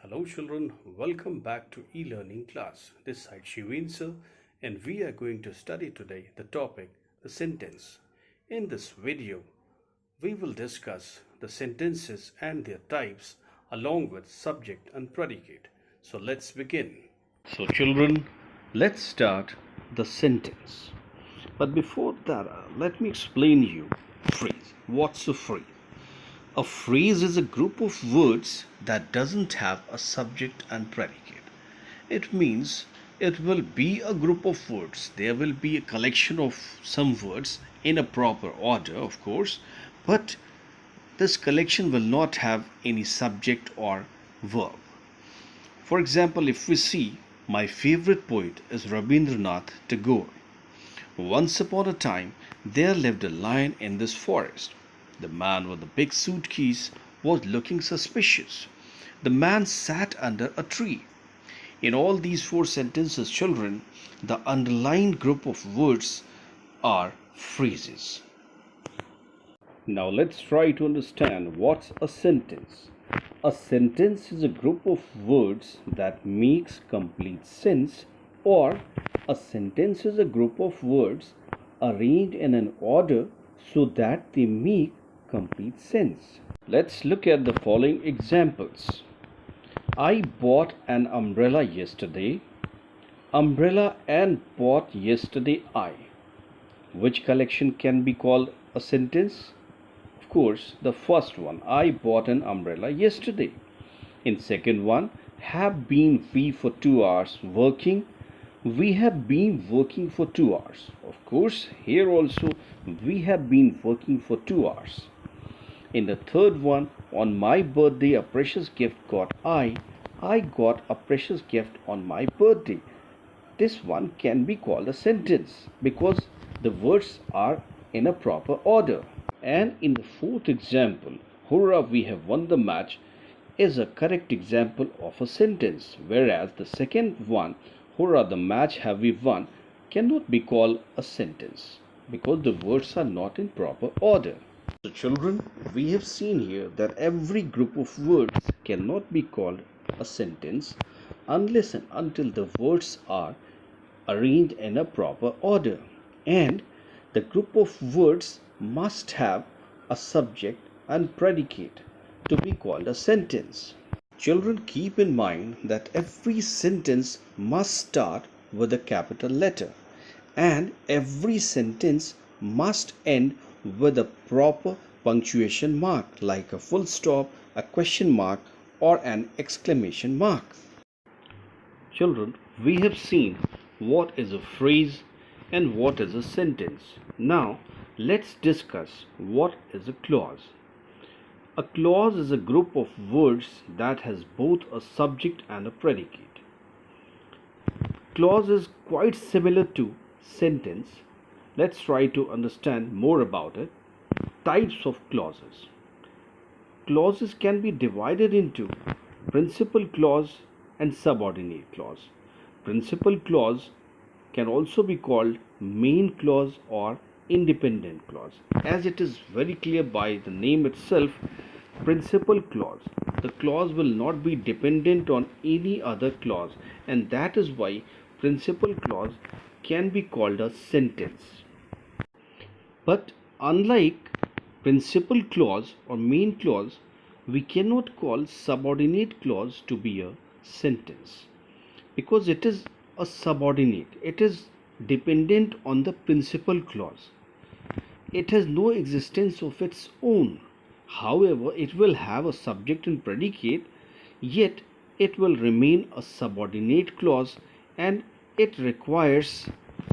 Hello children, welcome back to e-learning class. This side Shivin sir, and we are going to study today the topic, the sentence. In this video, we will discuss the sentences and their types along with subject and predicate. So let's begin. So children, let's start the sentence. But before that, let me explain you phrase. What's a phrase? A phrase is a group of words that doesn't have a subject and predicate. It means it will be a group of words. There will be a collection of some words in a proper order, of course, but this collection will not have any subject or verb. For example, if we see, my favorite poet is Rabindranath Tagore. Once upon a time, there lived a lion in this forest. The man with the big suitcase was looking suspicious. The man sat under a tree. In all these four sentences, children, the underlined group of words are phrases. Now let's try to understand what's a sentence. A sentence is a group of words that makes complete sense, or a sentence is a group of words arranged in an order so that they make complete sense. Let's look at the following examples. I bought an umbrella yesterday. Umbrella and bought yesterday I. Which collection can be called a sentence? Of course, the first one, I bought an umbrella yesterday. In second one, have been we for 2 hours working. We have been working for 2 hours. Of course, here also we have been working for 2 hours. In the third one, on my birthday a precious gift got I got a precious gift on my birthday. This one can be called a sentence because the words are in a proper order. And in the fourth example, hurrah, we have won the match, is a correct example of a sentence, whereas the second one, hurrah, the match have we won, cannot be called a sentence because the words are not in proper order. So children, we have seen here that every group of words cannot be called a sentence unless and until the words are arranged in a proper order, and the group of words must have a subject and predicate to be called a sentence. Children, keep in mind that every sentence must start with a capital letter and every sentence must end with a proper punctuation mark like a full stop, a question mark, or an exclamation mark. Children, we have seen what is a phrase and what is a sentence. Now let's discuss what is a clause. A clause is a group of words that has both a subject and a predicate. Clause is quite similar to sentence. Let's try to understand more about it. Types of clauses. Clauses can be divided into principal clause and subordinate clause. Principal clause can also be called main clause or independent clause. As it is very clear by the name itself, principal clause. The clause will not be dependent on any other clause, and that is why principal clause can be called a sentence. But unlike principal clause or main clause, we cannot call subordinate clause to be a sentence because it is a subordinate. It is dependent on the principal clause. It has no existence of its own. However, it will have a subject and predicate, yet it will remain a subordinate clause and it requires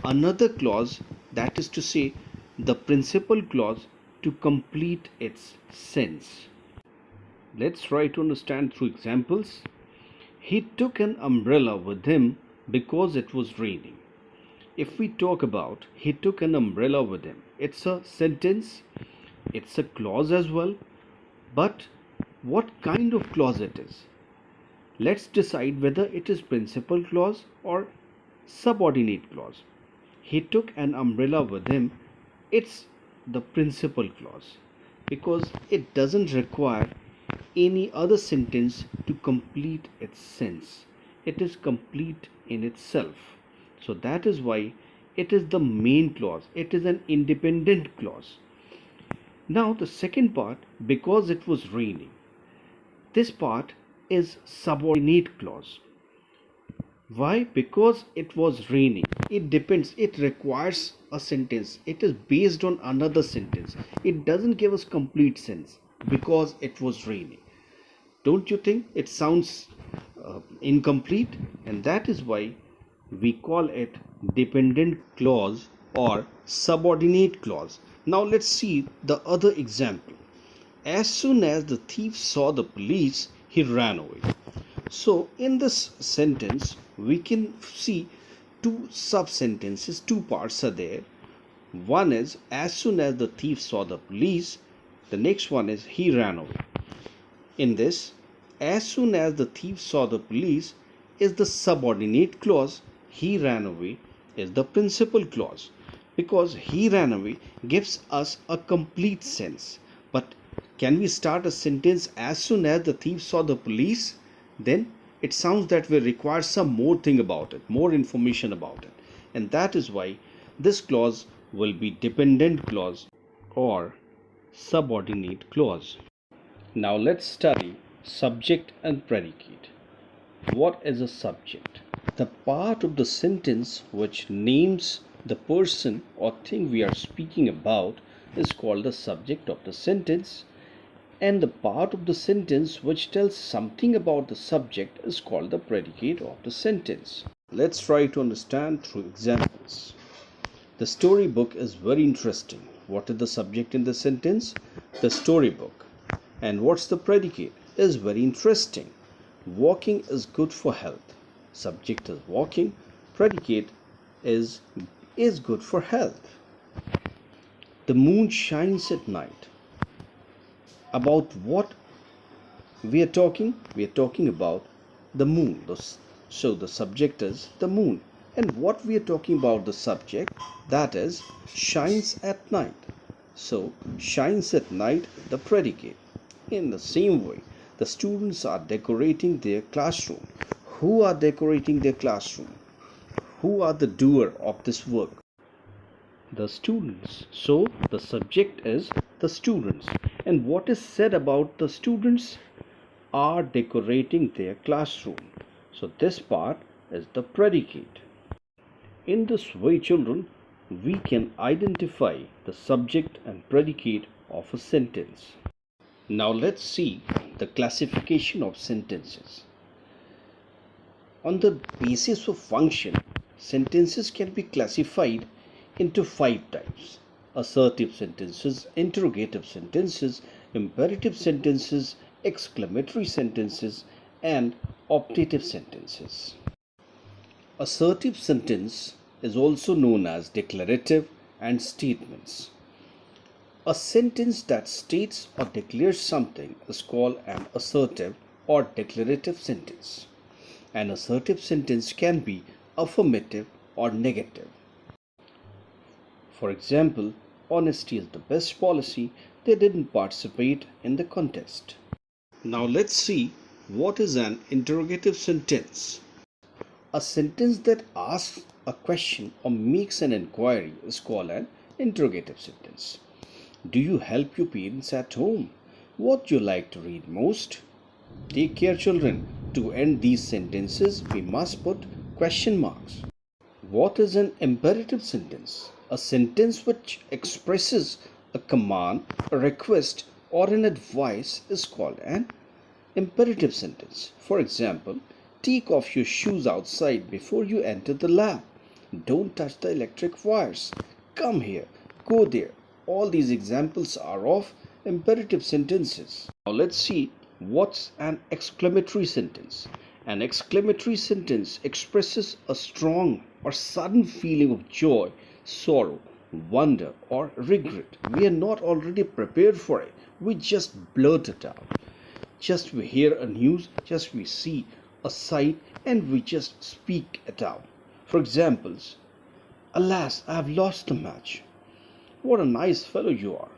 another clause, that is to say the principal clause, to complete its sense. Let's try to understand through examples. He took an umbrella with him because it was raining. If we talk about he took an umbrella with him, it's a sentence, it's a clause as well, but what kind of clause it is? Let's decide whether it is principal clause or subordinate clause. He took an umbrella with him, it's the principal clause because it doesn't require any other sentence to complete its sense. It is complete in itself. So that is why it is the main clause. It is an independent clause. Now the second part, because it was raining. This part is subordinate clause. Why? Because it was raining. It depends. It requires a sentence. It is based on another sentence. It doesn't give us complete sense because it was raining. Don't you think it sounds incomplete? And that is why we call it dependent clause or subordinate clause. Now let's see the other example. As soon as the thief saw the police, he ran away. So in this sentence, we can see two sub-sentences, two parts are there. One is as soon as the thief saw the police. The next one is he ran away. In this, as soon as the thief saw the police is the subordinate clause. He ran away is the principal clause, because he ran away gives us a complete sense. But can we start a sentence as soon as the thief saw the police? Then it sounds that we require some more thing about it, more information about it. And that is why this clause will be dependent clause or subordinate clause. Now let's study subject and predicate. What is a subject? The part of the sentence which names the person or thing we are speaking about is called the subject of the sentence, and the part of the sentence which tells something about the subject is called the predicate of the sentence. Let's try to understand through examples. The storybook is very interesting. What is the subject in the sentence? The storybook. And what's the predicate? Is very interesting. Walking is good for health. Subject is walking. Predicate is good for health. The moon shines at night. About what we are talking? We are talking about the moon. So the subject is the moon. And what we are talking about, the subject, that is shines at night. So shines at night, the predicate. In the same way, the students are decorating their classroom. Who are decorating their classroom? Who are the doer of this work? The students. So the subject is the students. And what is said about the students? Are decorating their classroom. So this part is the predicate. In this way, children, we can identify the subject and predicate of a sentence. Now let's see the classification of sentences. On the basis of function, sentences can be classified into 5 types: assertive sentences, interrogative sentences, imperative sentences, exclamatory sentences, and optative sentences. Assertive sentence is also known as declarative and statements. A sentence that states or declares something is called an assertive or declarative sentence. An assertive sentence can be affirmative or negative. For example, honesty is the best policy. They didn't participate in the contest. Now let's see what is an interrogative sentence. A sentence that asks a question or makes an inquiry is called an interrogative sentence. Do you help your parents at home? What do you like to read most? Take care, children. To end these sentences, we must put question marks. What is an imperative sentence? A sentence which expresses a command, a request, or an advice is called an imperative sentence. For example, take off your shoes outside before you enter the lab. Don't touch the electric wires. Come here, go there. All these examples are of imperative sentences. Now let's see what's an exclamatory sentence. An exclamatory sentence expresses a strong or sudden feeling of joy, sorrow, wonder, or regret. We are not already prepared for it. We just blurt it out. Just we hear a news, just we see a sight, and we just speak it out. For examples, alas, I have lost the match. What a nice fellow you are.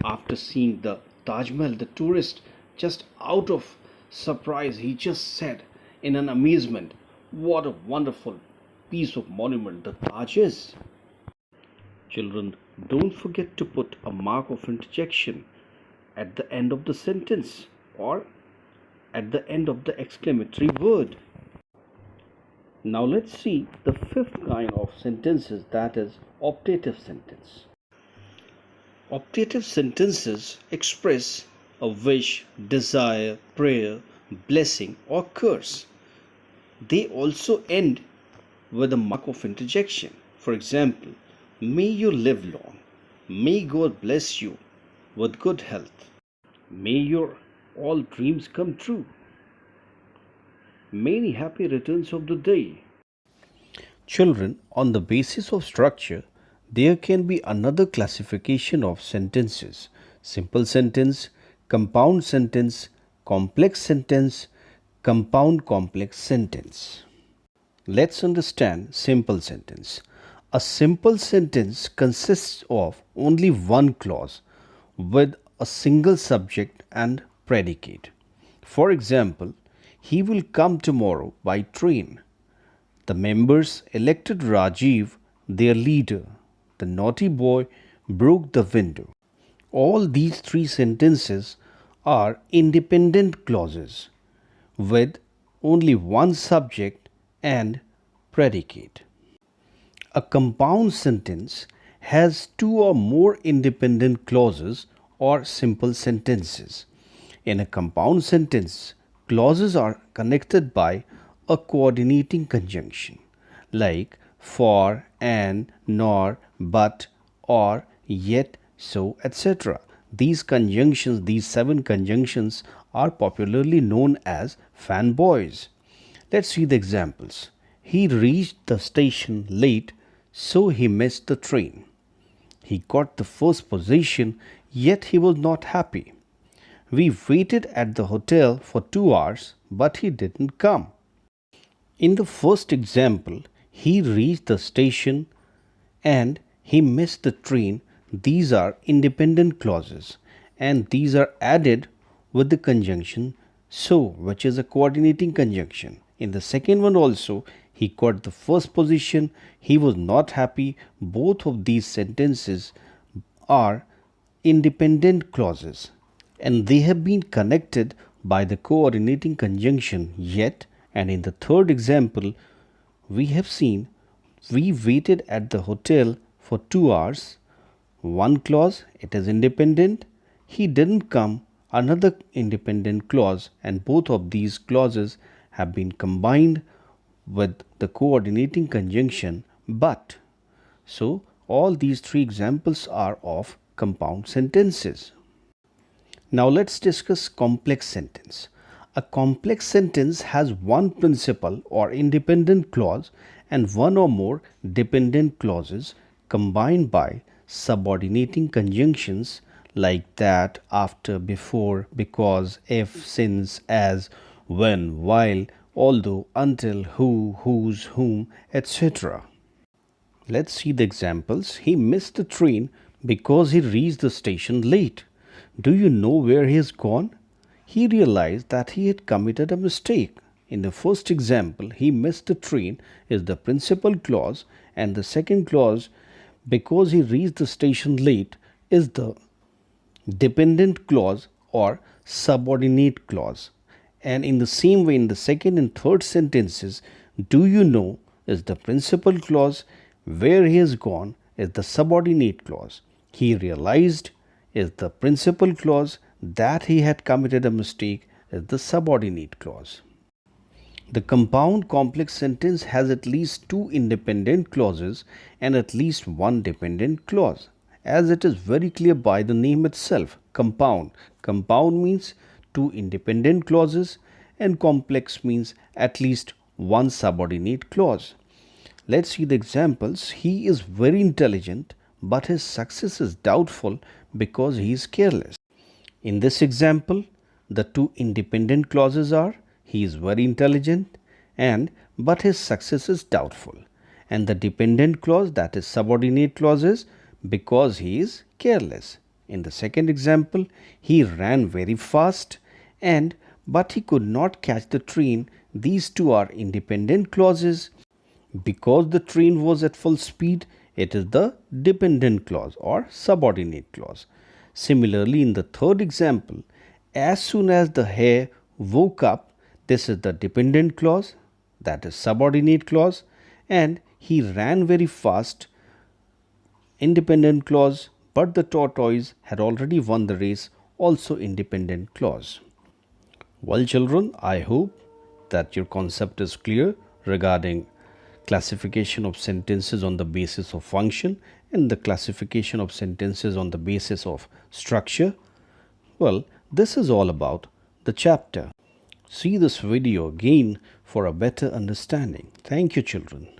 After seeing the Taj Mahal, the tourist Just out of surprise, he just said in an amazement, "What a wonderful piece of monument the Taj is." Children, don't forget to put a mark of interjection at the end of the sentence or at the end of the exclamatory word. Now let's see the fifth kind of sentences, that is optative sentence. Optative sentences express a wish, desire, prayer, blessing, or curse. They also end with a mark of interjection. For example, may you live long. May God bless you with good health. May your all dreams come true. Many happy returns of the day. Children, on the basis of structure, there can be another classification of sentences: simple sentence, compound sentence, complex sentence, compound complex sentence. Let's understand simple sentence. A simple sentence consists of only one clause with a single subject and predicate. For example, he will come tomorrow by train. The members elected Rajiv their leader. The naughty boy broke the window. All these three sentences are independent clauses with only one subject and predicate. A compound sentence has two or more independent clauses or simple sentences. In a compound sentence, clauses are connected by a coordinating conjunction like for, and, nor, but, or, yet, so, etc. These conjunctions, these 7 conjunctions, are popularly known as fanboys. Let's see the examples. He reached the station late, so he missed the train. He got the first position, yet he was not happy. We waited at the hotel for 2 hours, but he didn't come. In the first example, he reached the station and he missed the train. These are independent clauses and these are added with the conjunction so, which is a coordinating conjunction. In the second one also, he got the first position, he was not happy. Both of these sentences are independent clauses and they have been connected by the coordinating conjunction yet. And in the third example, we have seen we waited at the hotel for 2 hours. One clause, it is independent. He didn't come, another independent clause, and both of these clauses have been combined with the coordinating conjunction but. So, all these 3 examples are of compound sentences. Now, let's discuss complex sentence. A complex sentence has one principal or independent clause and one or more dependent clauses combined by subordinating conjunctions like that, after, before, because, if, since, as, when, while, although, until, who, whose, whom, etc. Let's see the examples. He missed the train because he reached the station late. Do you know where he has gone? He realized that he had committed a mistake. In the first example, he missed the train is the principal clause and the second clause, because he reached the station late, is the dependent clause or subordinate clause. And in the same way, in the second and third sentences, do you know is the principal clause, where he has gone is the subordinate clause. He realized is the principal clause, that he had committed a mistake is the subordinate clause. The compound complex sentence has at least 2 independent clauses and at least 1 dependent clause, as it is very clear by the name itself, compound. Compound means 2 independent clauses and complex means at least 1 subordinate clause. Let's see the examples. He is very intelligent, but his success is doubtful because he is careless. In this example, the 2 independent clauses are he is very intelligent and but his success is doubtful. And the dependent clause, that is subordinate clause, is because he is careless. In the second example, he ran very fast and but he could not catch the train. These two are independent clauses. Because the train was at full speed, it is the dependent clause or subordinate clause. Similarly, in the third example, as soon as the hare woke up, this is the dependent clause, that is subordinate clause, and he ran very fast, independent clause, but the tortoise had already won the race, also independent clause. Well, children, I hope that your concept is clear regarding classification of sentences on the basis of function and the classification of sentences on the basis of structure. Well, this is all about the chapter. See this video again for a better understanding. Thank you, children.